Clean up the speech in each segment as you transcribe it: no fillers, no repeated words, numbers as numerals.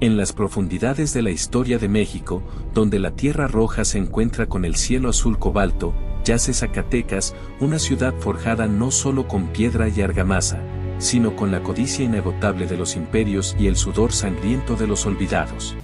En las profundidades de la historia de México, donde la tierra roja se encuentra con el cielo azul cobalto, yace Zacatecas, una ciudad forjada no solo con piedra y argamasa, sino con la codicia inagotable de los imperios y el sudor sangriento de los olvidados.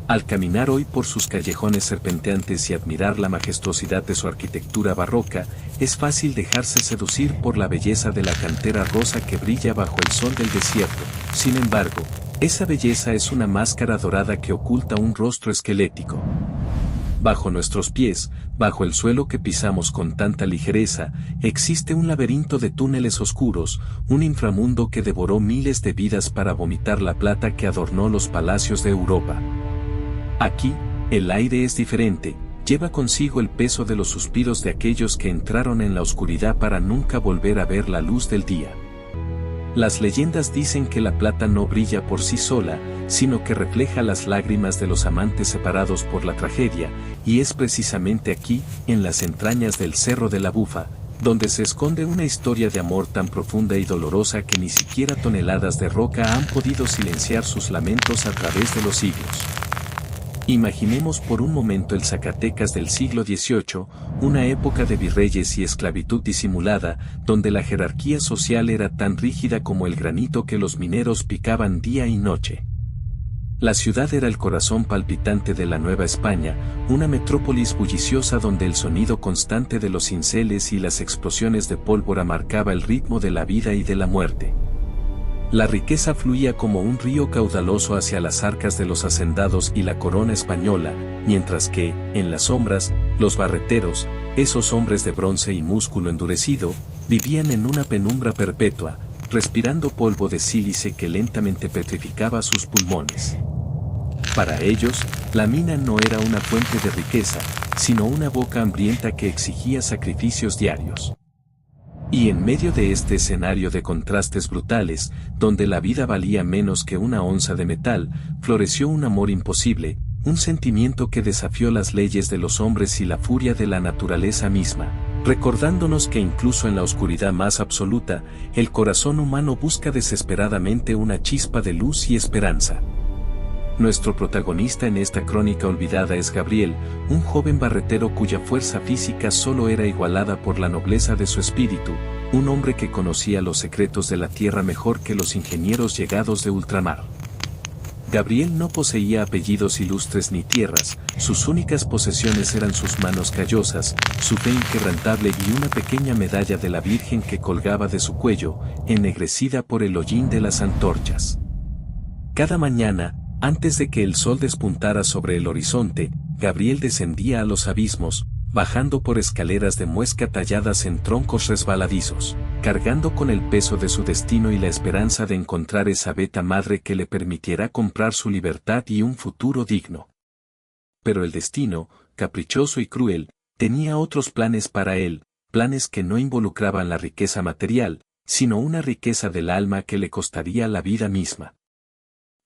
Al caminar hoy por sus callejones serpenteantes y admirar la majestuosidad de su arquitectura barroca, es fácil dejarse seducir por la belleza de la cantera rosa que brilla bajo el sol del desierto. Sin embargo, esa belleza es una máscara dorada que oculta un rostro esquelético. Bajo nuestros pies, bajo el suelo que pisamos con tanta ligereza, existe un laberinto de túneles oscuros, un inframundo que devoró miles de vidas para vomitar la plata que adornó los palacios de Europa. Aquí, el aire es diferente, lleva consigo el peso de los suspiros de aquellos que entraron en la oscuridad para nunca volver a ver la luz del día. Las leyendas dicen que la plata no brilla por sí sola, sino que refleja las lágrimas de los amantes separados por la tragedia, y es precisamente aquí, en las entrañas del Cerro de la Bufa, donde se esconde una historia de amor tan profunda y dolorosa que ni siquiera toneladas de roca han podido silenciar sus lamentos a través de los siglos. Imaginemos por un momento el Zacatecas del siglo XVIII, una época de virreyes y esclavitud disimulada, donde la jerarquía social era tan rígida como el granito que los mineros picaban día y noche. La ciudad era el corazón palpitante de la Nueva España, una metrópolis bulliciosa donde el sonido constante de los cinceles y las explosiones de pólvora marcaba el ritmo de la vida y de la muerte. La riqueza fluía como un río caudaloso hacia las arcas de los hacendados y la corona española, mientras que, en las sombras, los barreteros, esos hombres de bronce y músculo endurecido, vivían en una penumbra perpetua, respirando polvo de sílice que lentamente petrificaba sus pulmones. Para ellos, la mina no era una fuente de riqueza, sino una boca hambrienta que exigía sacrificios diarios. Y en medio de este escenario de contrastes brutales, donde la vida valía menos que una onza de metal, floreció un amor imposible, un sentimiento que desafió las leyes de los hombres y la furia de la naturaleza misma, recordándonos que incluso en la oscuridad más absoluta, el corazón humano busca desesperadamente una chispa de luz y esperanza. Nuestro protagonista en esta crónica olvidada es Gabriel, un joven barretero cuya fuerza física solo era igualada por la nobleza de su espíritu, un hombre que conocía los secretos de la tierra mejor que los ingenieros llegados de ultramar. Gabriel no poseía apellidos ilustres ni tierras, sus únicas posesiones eran sus manos callosas, su fe inquebrantable y una pequeña medalla de la Virgen que colgaba de su cuello, ennegrecida por el hollín de las antorchas. Cada mañana, antes de que el sol despuntara sobre el horizonte, Gabriel descendía a los abismos, bajando por escaleras de muesca talladas en troncos resbaladizos, cargando con el peso de su destino y la esperanza de encontrar esa beta madre que le permitiera comprar su libertad y un futuro digno. Pero el destino, caprichoso y cruel, tenía otros planes para él, planes que no involucraban la riqueza material, sino una riqueza del alma que le costaría la vida misma.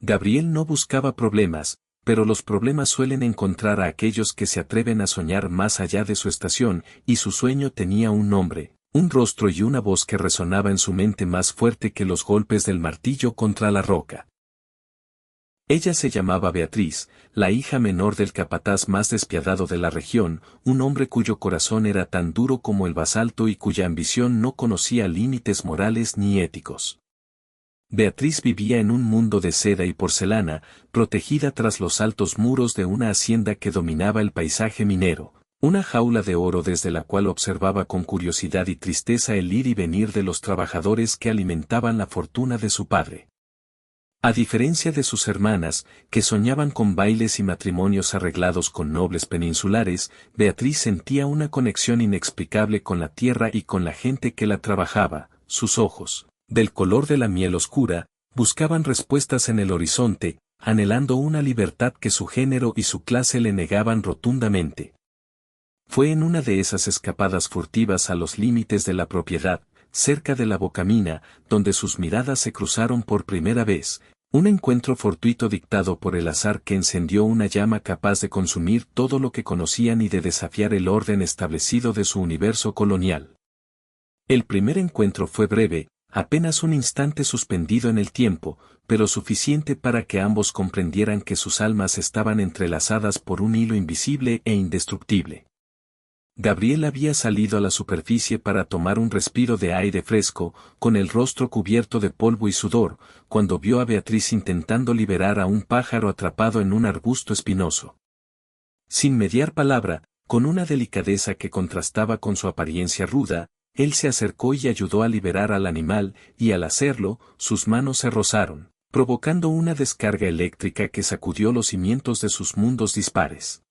Gabriel no buscaba problemas, pero los problemas suelen encontrar a aquellos que se atreven a soñar más allá de su estación, y su sueño tenía un nombre, un rostro y una voz que resonaba en su mente más fuerte que los golpes del martillo contra la roca. Ella se llamaba Beatriz, la hija menor del capataz más despiadado de la región, un hombre cuyo corazón era tan duro como el basalto y cuya ambición no conocía límites morales ni éticos. Beatriz vivía en un mundo de seda y porcelana, protegida tras los altos muros de una hacienda que dominaba el paisaje minero, una jaula de oro desde la cual observaba con curiosidad y tristeza el ir y venir de los trabajadores que alimentaban la fortuna de su padre. A diferencia de sus hermanas, que soñaban con bailes y matrimonios arreglados con nobles peninsulares, Beatriz sentía una conexión inexplicable con la tierra y con la gente que la trabajaba. Sus ojos, del color de la miel oscura, buscaban respuestas en el horizonte, anhelando una libertad que su género y su clase le negaban rotundamente. Fue en una de esas escapadas furtivas a los límites de la propiedad, cerca de la Bocamina, donde sus miradas se cruzaron por primera vez, un encuentro fortuito dictado por el azar que encendió una llama capaz de consumir todo lo que conocían y de desafiar el orden establecido de su universo colonial. El primer encuentro fue breve, apenas un instante suspendido en el tiempo, pero suficiente para que ambos comprendieran que sus almas estaban entrelazadas por un hilo invisible e indestructible. Gabriel había salido a la superficie para tomar un respiro de aire fresco, con el rostro cubierto de polvo y sudor, cuando vio a Beatriz intentando liberar a un pájaro atrapado en un arbusto espinoso. Sin mediar palabra, con una delicadeza que contrastaba con su apariencia ruda, él se acercó y ayudó a liberar al animal, y al hacerlo, sus manos se rozaron, provocando una descarga eléctrica que sacudió los cimientos de sus mundos dispares.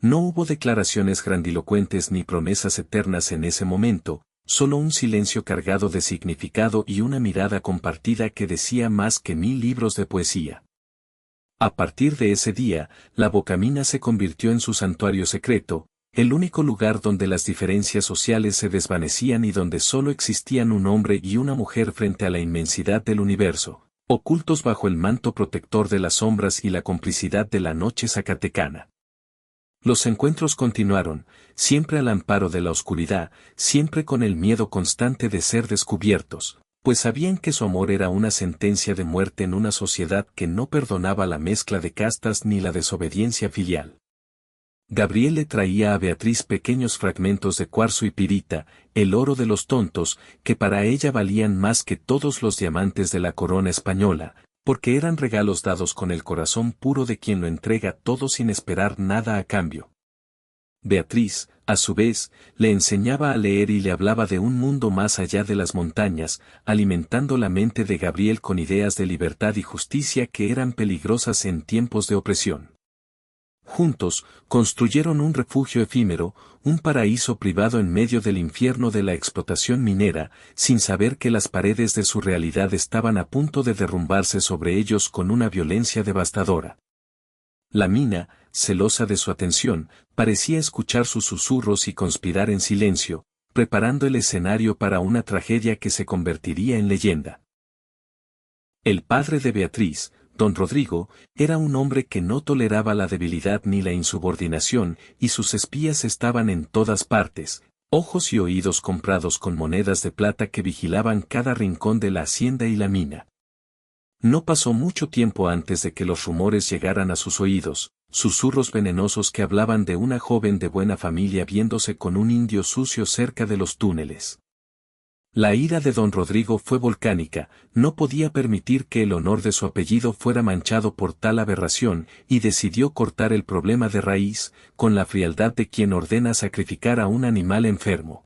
No hubo declaraciones grandilocuentes ni promesas eternas en ese momento, solo un silencio cargado de significado y una mirada compartida que decía más que 1000 libros de poesía. A partir de ese día, la Bocamina se convirtió en su santuario secreto, el único lugar donde las diferencias sociales se desvanecían y donde solo existían un hombre y una mujer frente a la inmensidad del universo, ocultos bajo el manto protector de las sombras y la complicidad de la noche zacatecana. Los encuentros continuaron, siempre al amparo de la oscuridad, siempre con el miedo constante de ser descubiertos, pues sabían que su amor era una sentencia de muerte en una sociedad que no perdonaba la mezcla de castas ni la desobediencia filial. Gabriel le traía a Beatriz pequeños fragmentos de cuarzo y pirita, el oro de los tontos, que para ella valían más que todos los diamantes de la corona española, porque eran regalos dados con el corazón puro de quien lo entrega todo sin esperar nada a cambio. Beatriz, a su vez, le enseñaba a leer y le hablaba de un mundo más allá de las montañas, alimentando la mente de Gabriel con ideas de libertad y justicia que eran peligrosas en tiempos de opresión. Juntos, construyeron un refugio efímero, un paraíso privado en medio del infierno de la explotación minera, sin saber que las paredes de su realidad estaban a punto de derrumbarse sobre ellos con una violencia devastadora. La mina, celosa de su atención, parecía escuchar sus susurros y conspirar en silencio, preparando el escenario para una tragedia que se convertiría en leyenda. El padre de Beatriz, don Rodrigo, era un hombre que no toleraba la debilidad ni la insubordinación, y sus espías estaban en todas partes, ojos y oídos comprados con monedas de plata que vigilaban cada rincón de la hacienda y la mina. No pasó mucho tiempo antes de que los rumores llegaran a sus oídos, susurros venenosos que hablaban de una joven de buena familia viéndose con un indio sucio cerca de los túneles. La ira de don Rodrigo fue volcánica, no podía permitir que el honor de su apellido fuera manchado por tal aberración, y decidió cortar el problema de raíz, con la frialdad de quien ordena sacrificar a un animal enfermo.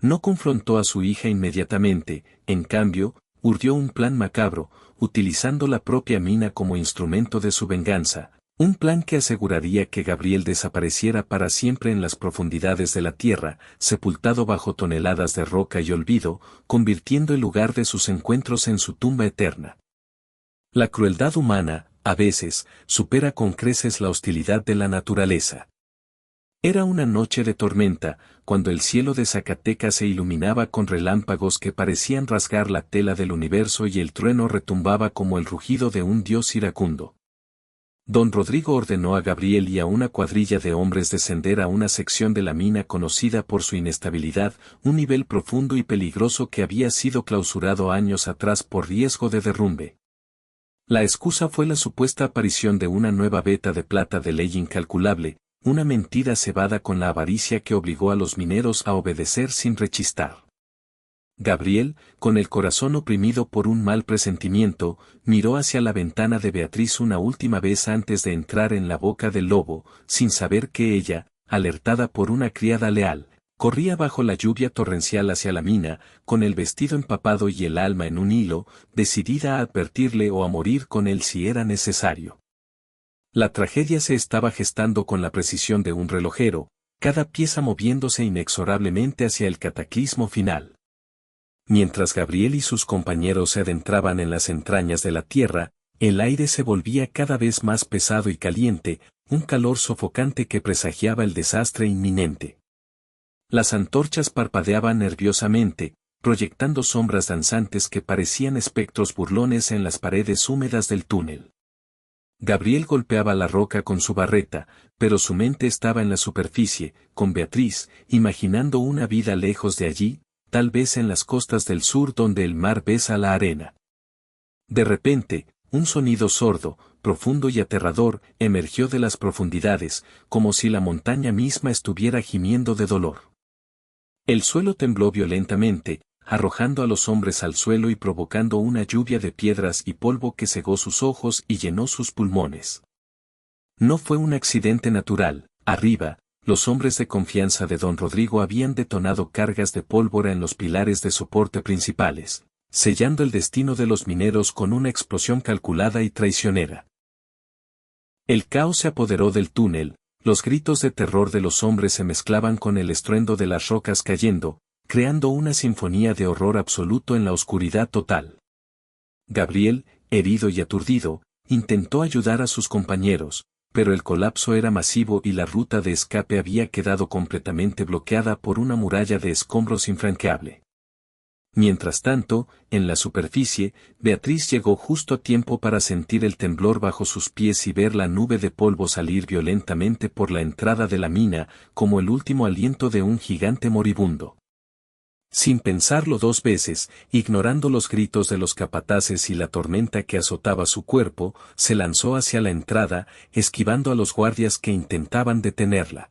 No confrontó a su hija inmediatamente, en cambio, urdió un plan macabro, utilizando la propia mina como instrumento de su venganza. Un plan que aseguraría que Gabriel desapareciera para siempre en las profundidades de la tierra, sepultado bajo toneladas de roca y olvido, convirtiendo el lugar de sus encuentros en su tumba eterna. La crueldad humana, a veces, supera con creces la hostilidad de la naturaleza. Era una noche de tormenta, cuando el cielo de Zacatecas se iluminaba con relámpagos que parecían rasgar la tela del universo y el trueno retumbaba como el rugido de un dios iracundo. Don Rodrigo ordenó a Gabriel y a una cuadrilla de hombres descender a una sección de la mina conocida por su inestabilidad, un nivel profundo y peligroso que había sido clausurado años atrás por riesgo de derrumbe. La excusa fue la supuesta aparición de una nueva veta de plata de ley incalculable, una mentira cebada con la avaricia que obligó a los mineros a obedecer sin rechistar. Gabriel, con el corazón oprimido por un mal presentimiento, miró hacia la ventana de Beatriz una última vez antes de entrar en la boca del lobo, sin saber que ella, alertada por una criada leal, corría bajo la lluvia torrencial hacia la mina, con el vestido empapado y el alma en un hilo, decidida a advertirle o a morir con él si era necesario. La tragedia se estaba gestando con la precisión de un relojero, cada pieza moviéndose inexorablemente hacia el cataclismo final. Mientras Gabriel y sus compañeros se adentraban en las entrañas de la tierra, el aire se volvía cada vez más pesado y caliente, un calor sofocante que presagiaba el desastre inminente. Las antorchas parpadeaban nerviosamente, proyectando sombras danzantes que parecían espectros burlones en las paredes húmedas del túnel. Gabriel golpeaba la roca con su barreta, pero su mente estaba en la superficie, con Beatriz, imaginando una vida lejos de allí, tal vez en las costas del sur donde el mar besa la arena. De repente, un sonido sordo, profundo y aterrador, emergió de las profundidades, como si la montaña misma estuviera gimiendo de dolor. El suelo tembló violentamente, arrojando a los hombres al suelo y provocando una lluvia de piedras y polvo que cegó sus ojos y llenó sus pulmones. No fue un accidente natural. Arriba, los hombres de confianza de don Rodrigo habían detonado cargas de pólvora en los pilares de soporte principales, sellando el destino de los mineros con una explosión calculada y traicionera. El caos se apoderó del túnel, los gritos de terror de los hombres se mezclaban con el estruendo de las rocas cayendo, creando una sinfonía de horror absoluto en la oscuridad total. Gabriel, herido y aturdido, intentó ayudar a sus compañeros, pero el colapso era masivo y la ruta de escape había quedado completamente bloqueada por una muralla de escombros infranqueable. Mientras tanto, en la superficie, Beatriz llegó justo a tiempo para sentir el temblor bajo sus pies y ver la nube de polvo salir violentamente por la entrada de la mina, como el último aliento de un gigante moribundo. Sin pensarlo dos veces, ignorando los gritos de los capataces y la tormenta que azotaba su cuerpo, se lanzó hacia la entrada, esquivando a los guardias que intentaban detenerla.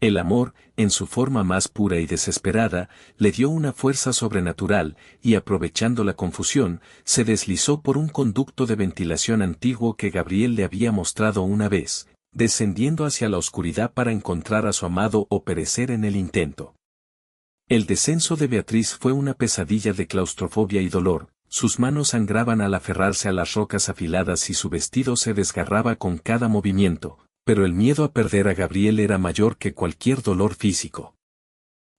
El amor, en su forma más pura y desesperada, le dio una fuerza sobrenatural, y aprovechando la confusión, se deslizó por un conducto de ventilación antiguo que Gabriel le había mostrado una vez, descendiendo hacia la oscuridad para encontrar a su amado o perecer en el intento. El descenso de Beatriz fue una pesadilla de claustrofobia y dolor, sus manos sangraban al aferrarse a las rocas afiladas y su vestido se desgarraba con cada movimiento, pero el miedo a perder a Gabriel era mayor que cualquier dolor físico.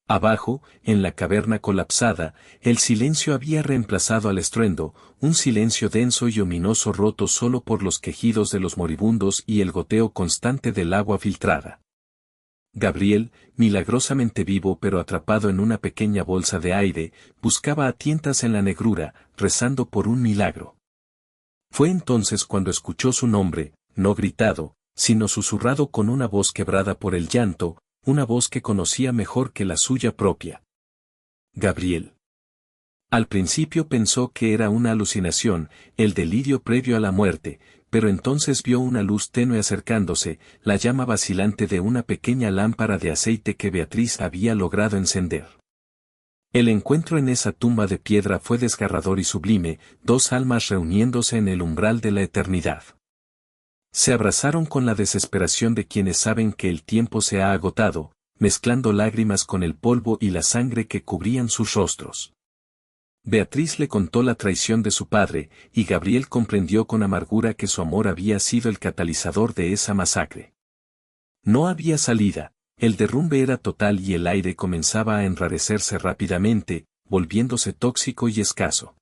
Abajo, en la caverna colapsada, el silencio había reemplazado al estruendo, un silencio denso y ominoso roto solo por los quejidos de los moribundos y el goteo constante del agua filtrada. Gabriel, milagrosamente vivo pero atrapado en una pequeña bolsa de aire, buscaba a tientas en la negrura, rezando por un milagro. Fue entonces cuando escuchó su nombre, no gritado, sino susurrado con una voz quebrada por el llanto, una voz que conocía mejor que la suya propia. Gabriel. Al principio pensó que era una alucinación, el delirio previo a la muerte, pero entonces vio una luz tenue acercándose, la llama vacilante de una pequeña lámpara de aceite que Beatriz había logrado encender. El encuentro en esa tumba de piedra fue desgarrador y sublime, dos almas reuniéndose en el umbral de la eternidad. Se abrazaron con la desesperación de quienes saben que el tiempo se ha agotado, mezclando lágrimas con el polvo y la sangre que cubrían sus rostros. Beatriz le contó la traición de su padre, y Gabriel comprendió con amargura que su amor había sido el catalizador de esa masacre. No había salida, el derrumbe era total y el aire comenzaba a enrarecerse rápidamente, volviéndose tóxico y escaso.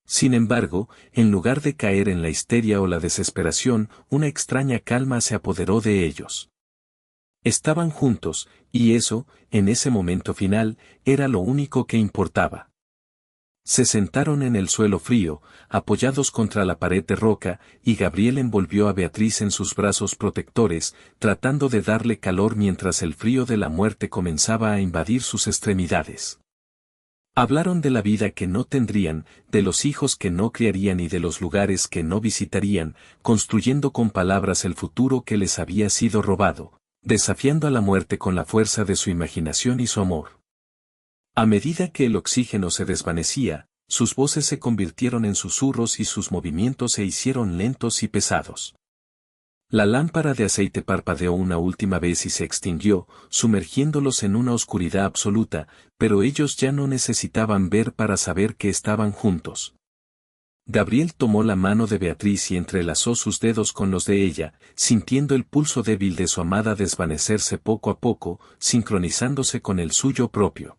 Sin embargo, en lugar de caer en la histeria o la desesperación, una extraña calma se apoderó de ellos. Estaban juntos, y eso, en ese momento final, era lo único que importaba. Se sentaron en el suelo frío, apoyados contra la pared de roca, y Gabriel envolvió a Beatriz en sus brazos protectores, tratando de darle calor mientras el frío de la muerte comenzaba a invadir sus extremidades. Hablaron de la vida que no tendrían, de los hijos que no criarían y de los lugares que no visitarían, construyendo con palabras el futuro que les había sido robado, desafiando a la muerte con la fuerza de su imaginación y su amor. A medida que el oxígeno se desvanecía, sus voces se convirtieron en susurros y sus movimientos se hicieron lentos y pesados. La lámpara de aceite parpadeó una última vez y se extinguió, sumergiéndolos en una oscuridad absoluta, pero ellos ya no necesitaban ver para saber que estaban juntos. Gabriel tomó la mano de Beatriz y entrelazó sus dedos con los de ella, sintiendo el pulso débil de su amada desvanecerse poco a poco, sincronizándose con el suyo propio.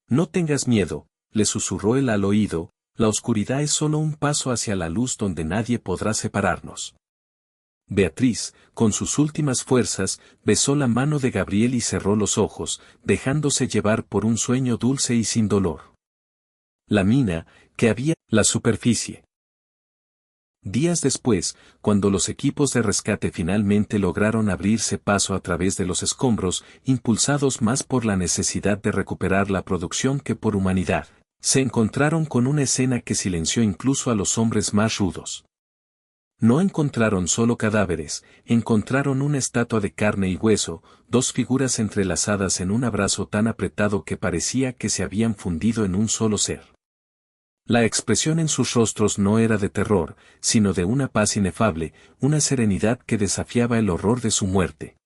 No tengas miedo, le susurró él al oído, la oscuridad es solo un paso hacia la luz donde nadie podrá separarnos. Beatriz, con sus últimas fuerzas, besó la mano de Gabriel y cerró los ojos, dejándose llevar por un sueño dulce y sin dolor. La mina, que había, la superficie. Días después, cuando los equipos de rescate finalmente lograron abrirse paso a través de los escombros, impulsados más por la necesidad de recuperar la producción que por humanidad, se encontraron con una escena que silenció incluso a los hombres más rudos. No encontraron solo cadáveres, encontraron una estatua de carne y hueso, dos figuras entrelazadas en un abrazo tan apretado que parecía que se habían fundido en un solo ser. La expresión en sus rostros no era de terror, sino de una paz inefable, una serenidad que desafiaba el horror de su muerte.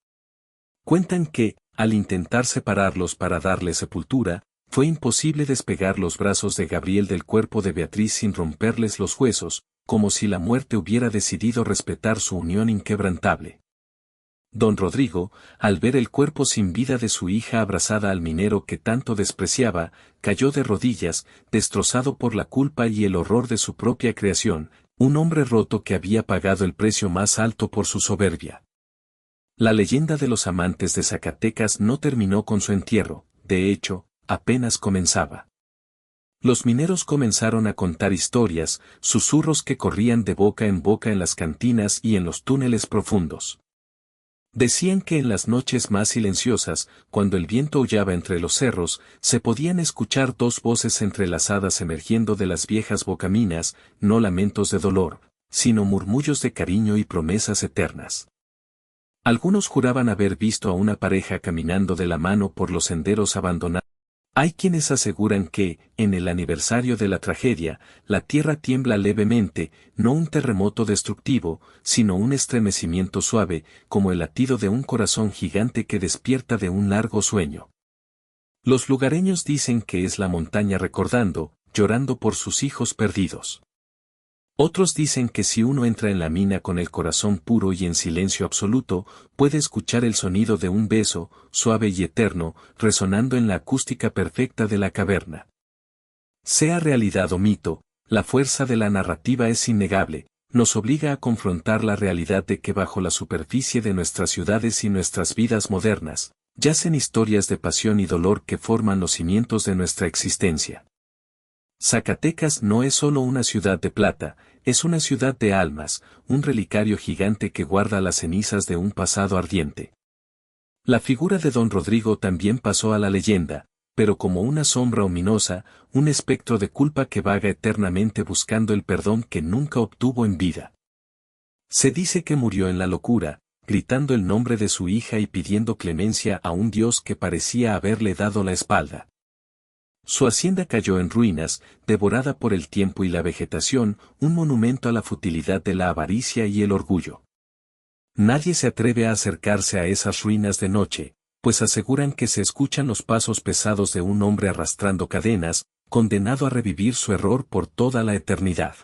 Cuentan que, al intentar separarlos para darle sepultura, fue imposible despegar los brazos de Gabriel del cuerpo de Beatriz sin romperles los huesos, como si la muerte hubiera decidido respetar su unión inquebrantable. Don Rodrigo, al ver el cuerpo sin vida de su hija abrazada al minero que tanto despreciaba, cayó de rodillas, destrozado por la culpa y el horror de su propia creación, un hombre roto que había pagado el precio más alto por su soberbia. La leyenda de los amantes de Zacatecas no terminó con su entierro, de hecho, apenas comenzaba. Los mineros comenzaron a contar historias, susurros que corrían de boca en boca en las cantinas y en los túneles profundos. Decían que en las noches más silenciosas, cuando el viento aullaba entre los cerros, se podían escuchar dos voces entrelazadas emergiendo de las viejas bocaminas, no lamentos de dolor, sino murmullos de cariño y promesas eternas. Algunos juraban haber visto a una pareja caminando de la mano por los senderos abandonados. Hay quienes aseguran que, en el aniversario de la tragedia, la tierra tiembla levemente, no un terremoto destructivo, sino un estremecimiento suave, como el latido de un corazón gigante que despierta de un largo sueño. Los lugareños dicen que es la montaña recordando, llorando por sus hijos perdidos. Otros dicen que si uno entra en la mina con el corazón puro y en silencio absoluto, puede escuchar el sonido de un beso, suave y eterno, resonando en la acústica perfecta de la caverna. Sea realidad o mito, la fuerza de la narrativa es innegable, nos obliga a confrontar la realidad de que bajo la superficie de nuestras ciudades y nuestras vidas modernas, yacen historias de pasión y dolor que forman los cimientos de nuestra existencia. Zacatecas no es solo una ciudad de plata, es una ciudad de almas, un relicario gigante que guarda las cenizas de un pasado ardiente. La figura de Don Rodrigo también pasó a la leyenda, pero como una sombra ominosa, un espectro de culpa que vaga eternamente buscando el perdón que nunca obtuvo en vida. Se dice que murió en la locura, gritando el nombre de su hija y pidiendo clemencia a un Dios que parecía haberle dado la espalda. Su hacienda cayó en ruinas, devorada por el tiempo y la vegetación, un monumento a la futilidad de la avaricia y el orgullo. Nadie se atreve a acercarse a esas ruinas de noche, pues aseguran que se escuchan los pasos pesados de un hombre arrastrando cadenas, condenado a revivir su error por toda la eternidad.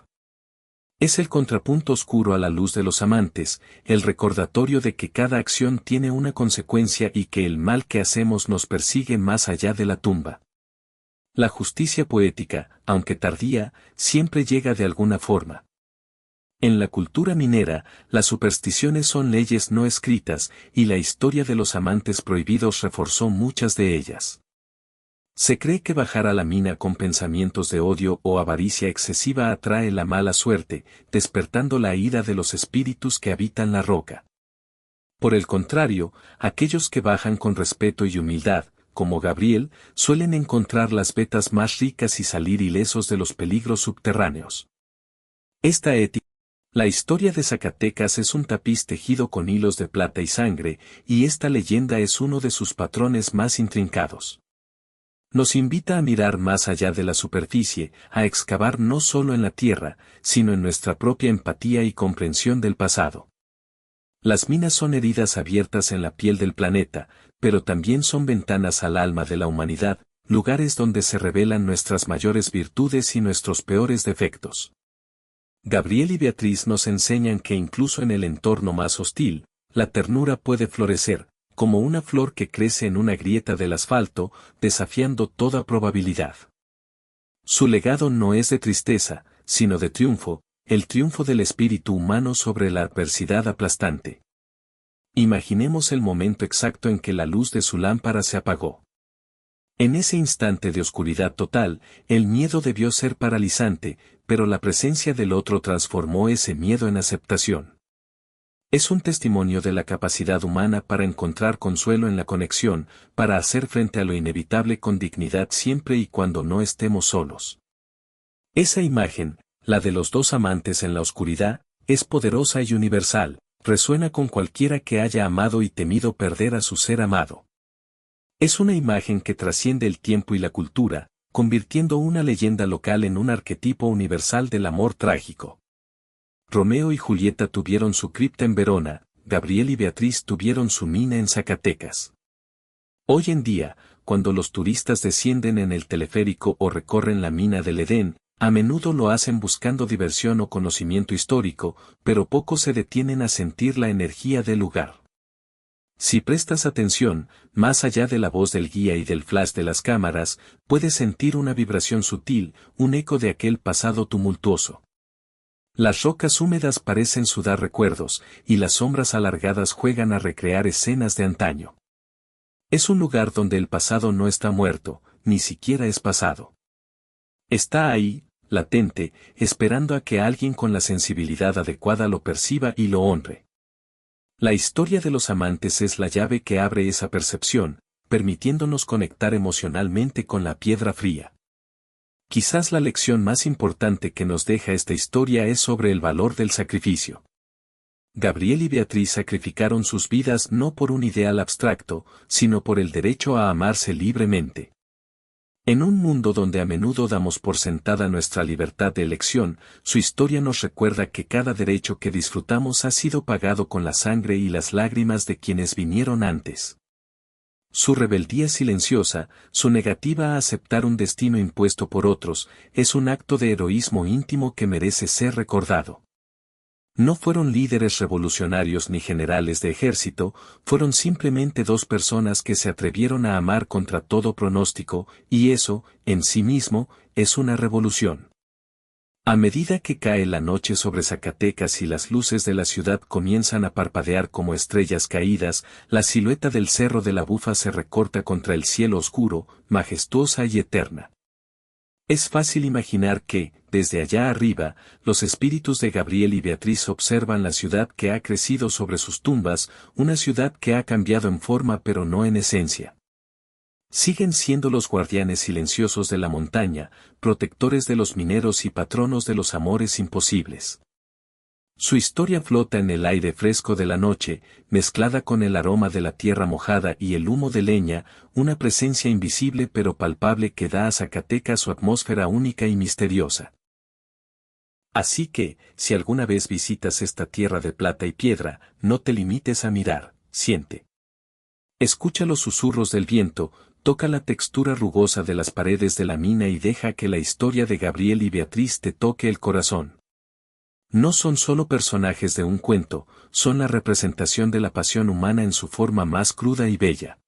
Es el contrapunto oscuro a la luz de los amantes, el recordatorio de que cada acción tiene una consecuencia y que el mal que hacemos nos persigue más allá de la tumba. La justicia poética, aunque tardía, siempre llega de alguna forma. En la cultura minera, las supersticiones son leyes no escritas, y la historia de los amantes prohibidos reforzó muchas de ellas. Se cree que bajar a la mina con pensamientos de odio o avaricia excesiva atrae la mala suerte, despertando la ira de los espíritus que habitan la roca. Por el contrario, aquellos que bajan con respeto y humildad, como Gabriel, suelen encontrar las vetas más ricas y salir ilesos de los peligros subterráneos. Esta ética. La historia de Zacatecas es un tapiz tejido con hilos de plata y sangre, y esta leyenda es uno de sus patrones más intrincados. Nos invita a mirar más allá de la superficie, a excavar no solo en la tierra, sino en nuestra propia empatía y comprensión del pasado. Las minas son heridas abiertas en la piel del planeta, pero también son ventanas al alma de la humanidad, lugares donde se revelan nuestras mayores virtudes y nuestros peores defectos. Gabriel y Beatriz nos enseñan que incluso en el entorno más hostil, la ternura puede florecer, como una flor que crece en una grieta del asfalto, desafiando toda probabilidad. Su legado no es de tristeza, sino de triunfo, el triunfo del espíritu humano sobre la adversidad aplastante. Imaginemos el momento exacto en que la luz de su lámpara se apagó. En ese instante de oscuridad total, el miedo debió ser paralizante, pero la presencia del otro transformó ese miedo en aceptación. Es un testimonio de la capacidad humana para encontrar consuelo en la conexión, para hacer frente a lo inevitable con dignidad siempre y cuando no estemos solos. Esa imagen, la de los dos amantes en la oscuridad, es poderosa y universal, resuena con cualquiera que haya amado y temido perder a su ser amado. Es una imagen que trasciende el tiempo y la cultura, convirtiendo una leyenda local en un arquetipo universal del amor trágico. Romeo y Julieta tuvieron su cripta en Verona, Gabriel y Beatriz tuvieron su mina en Zacatecas. Hoy en día, cuando los turistas descienden en el teleférico o recorren la mina del Edén, a menudo lo hacen buscando diversión o conocimiento histórico, pero pocos se detienen a sentir la energía del lugar. Si prestas atención, más allá de la voz del guía y del flash de las cámaras, puedes sentir una vibración sutil, un eco de aquel pasado tumultuoso. Las rocas húmedas parecen sudar recuerdos, y las sombras alargadas juegan a recrear escenas de antaño. Es un lugar donde el pasado no está muerto, ni siquiera es pasado. Está ahí, latente, esperando a que alguien con la sensibilidad adecuada lo perciba y lo honre. La historia de los amantes es la llave que abre esa percepción, permitiéndonos conectar emocionalmente con la piedra fría. Quizás la lección más importante que nos deja esta historia es sobre el valor del sacrificio. Gabriel y Beatriz sacrificaron sus vidas no por un ideal abstracto, sino por el derecho a amarse libremente. En un mundo donde a menudo damos por sentada nuestra libertad de elección, su historia nos recuerda que cada derecho que disfrutamos ha sido pagado con la sangre y las lágrimas de quienes vinieron antes. Su rebeldía silenciosa, su negativa a aceptar un destino impuesto por otros, es un acto de heroísmo íntimo que merece ser recordado. No fueron líderes revolucionarios ni generales de ejército, fueron simplemente dos personas que se atrevieron a amar contra todo pronóstico, y eso, en sí mismo, es una revolución. A medida que cae la noche sobre Zacatecas y las luces de la ciudad comienzan a parpadear como estrellas caídas, la silueta del Cerro de la Bufa se recorta contra el cielo oscuro, majestuosa y eterna. Es fácil imaginar que, desde allá arriba, los espíritus de Gabriel y Beatriz observan la ciudad que ha crecido sobre sus tumbas, una ciudad que ha cambiado en forma pero no en esencia. Siguen siendo los guardianes silenciosos de la montaña, protectores de los mineros y patronos de los amores imposibles. Su historia flota en el aire fresco de la noche, mezclada con el aroma de la tierra mojada y el humo de leña, una presencia invisible pero palpable que da a Zacatecas su atmósfera única y misteriosa. Así que, si alguna vez visitas esta tierra de plata y piedra, no te limites a mirar, siente. Escucha los susurros del viento, toca la textura rugosa de las paredes de la mina y deja que la historia de Gabriel y Beatriz te toque el corazón. No son solo personajes de un cuento, son la representación de la pasión humana en su forma más cruda y bella.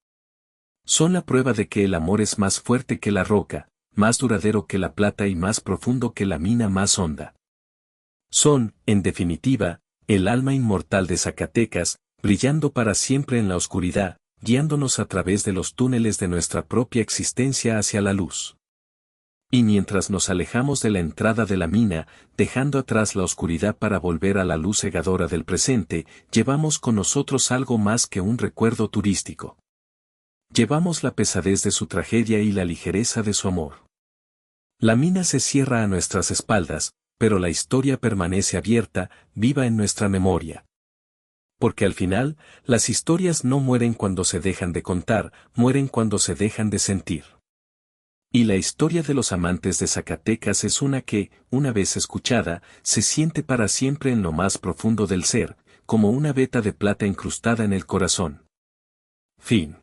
Son la prueba de que el amor es más fuerte que la roca, más duradero que la plata y más profundo que la mina más honda. Son, en definitiva, el alma inmortal de Zacatecas, brillando para siempre en la oscuridad, guiándonos a través de los túneles de nuestra propia existencia hacia la luz. Y mientras nos alejamos de la entrada de la mina, dejando atrás la oscuridad para volver a la luz cegadora del presente, llevamos con nosotros algo más que un recuerdo turístico. Llevamos la pesadez de su tragedia y la ligereza de su amor. La mina se cierra a nuestras espaldas, pero la historia permanece abierta, viva en nuestra memoria. Porque al final, las historias no mueren cuando se dejan de contar, mueren cuando se dejan de sentir. Y la historia de los amantes de Zacatecas es una que, una vez escuchada, se siente para siempre en lo más profundo del ser, como una veta de plata incrustada en el corazón. Fin.